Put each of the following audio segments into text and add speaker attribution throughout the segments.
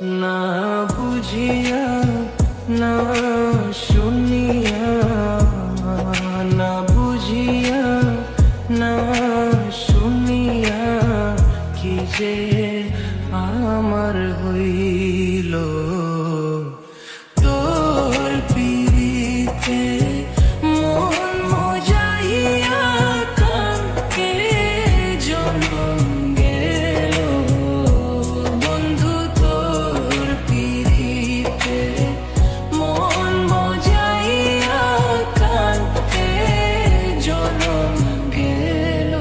Speaker 1: না বুঝিয়া না শুনিয়া, না বুঝিয়া না শুনিয়া কি যে আমার হইল। তোর পিরিতে মন মজাইয়া কানকে জনম গেল। বন্ধু তোর পিরিতে মন মজাইয়া কানকে জনম গেল।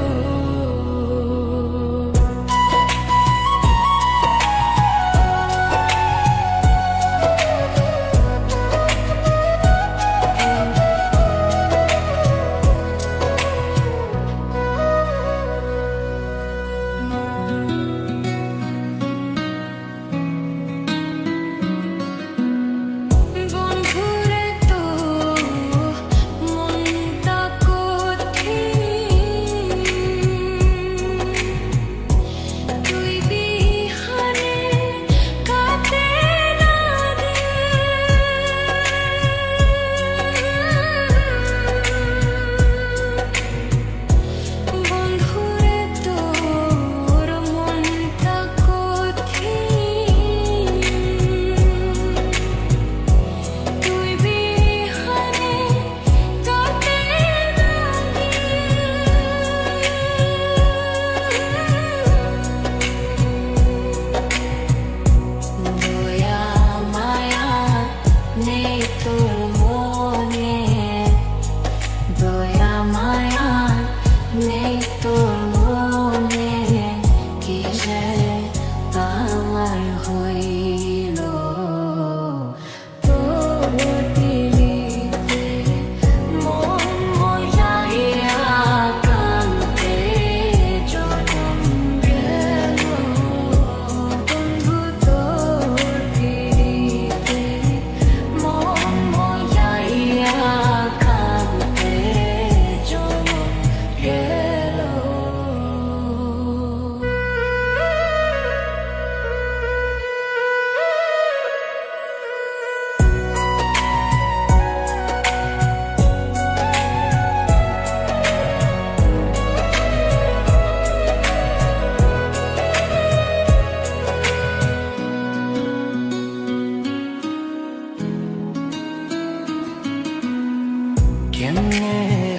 Speaker 1: কেমনে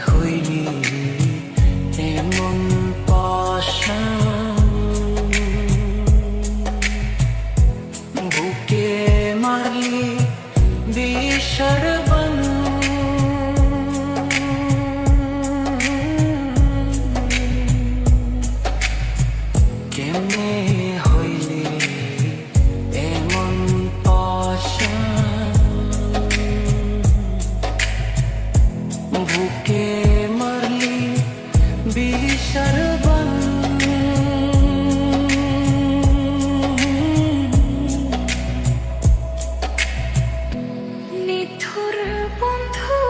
Speaker 1: হইলি এমন পাশান, বুকে মারলি বিষর বান। কেমনে হইলি এমন পাশান, বুকে মারলি বিষর বান।
Speaker 2: নিঠুর বন্ধু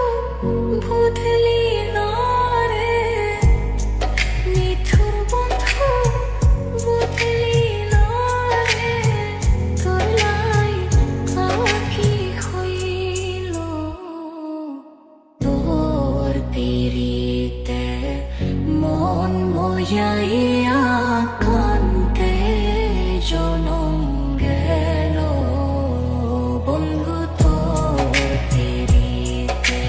Speaker 2: বুঝলি না রে, নিঠুর বন্ধু বুঝলি না রে, তোলাই আঁকি হইল। তোর পিরিতে মন মজাইয়া কানকে জনম গেল। বন্ধু তোর পিরিতে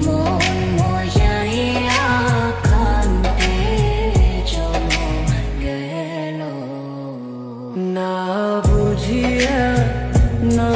Speaker 2: মন মজাইয়া কানকে জনম গেল।
Speaker 1: না বুঝিয়া না